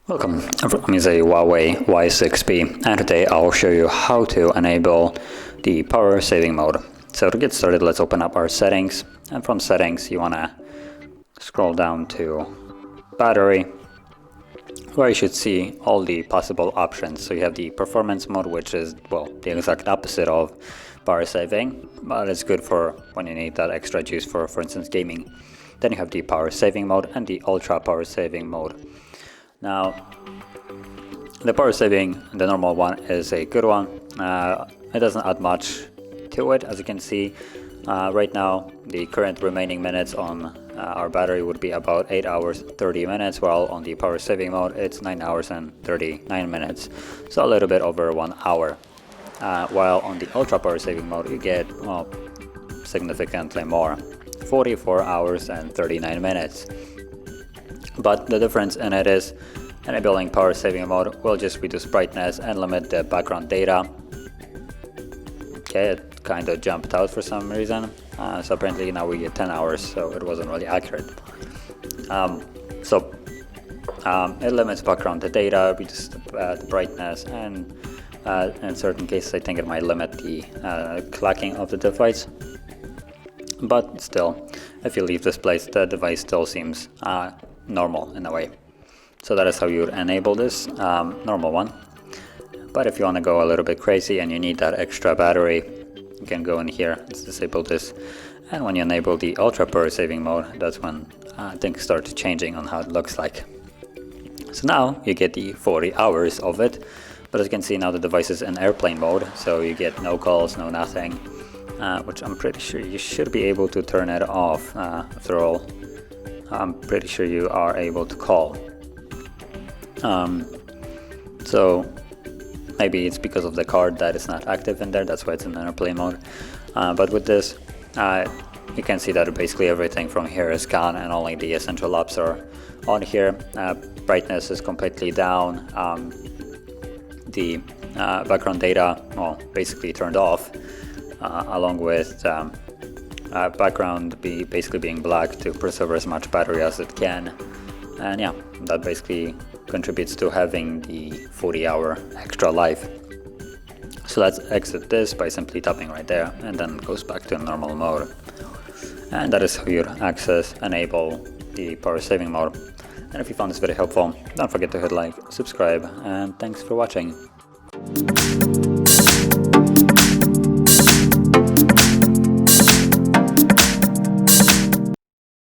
Welcome, I'm a Huawei Y6P, and today I'll show you how to enable the power saving mode. So to get started, let's open up our settings, and from settings you want to scroll down to battery, where you should see all the possible options. So you have the performance mode, which is, well, the exact opposite of power saving, but it's good for when you need that extra juice for instance, gaming. Then you have the power saving mode and the ultra power saving mode. Now, the power saving, the normal one, is a good one. It doesn't add much to it, as you can see. Right now, the current remaining minutes on our battery would be about 8 hours 30 minutes, while on the power saving mode it's 9 hours and 39 minutes, so a little bit over 1 hour. While on the ultra power saving mode you get, well, significantly more, 44 hours and 39 minutes. But the difference in it is enabling power saving mode will just reduce brightness and limit the background data. Okay, it kind of jumped out for some reason, so apparently now we get 10 hours, so it wasn't really accurate. It limits background data, reduces the brightness, and in certain cases I think it might limit the clacking of the device. But still, if you leave this place, the device still seems normal in a way. So that is how you would enable this normal one. But if you want to go a little bit crazy and you need that extra battery, you can go in here, let's disable this, and when you enable the ultra power saving mode, that's when things start changing on how it looks like. So now you get the 40 hours of it, but as you can see now the device is in airplane mode, so you get no calls, no nothing, which I'm pretty sure you should be able to turn it off. After all, I'm pretty sure you are able to call. So maybe it's because of the card that it's not active in there, that's why it's in airplane mode. But with this, you can see that basically everything from here is gone and only the essential apps are on here. Brightness is completely down. The background data, well, basically turned off, along with background basically being black to preserve as much battery as it can. And yeah, that basically contributes to having the 40-hour extra life. So let's exit this by simply tapping right there, and then it goes back to normal mode. And that is how you enable the power saving mode. And if you found this video helpful, don't forget to hit like, subscribe, and thanks for watching.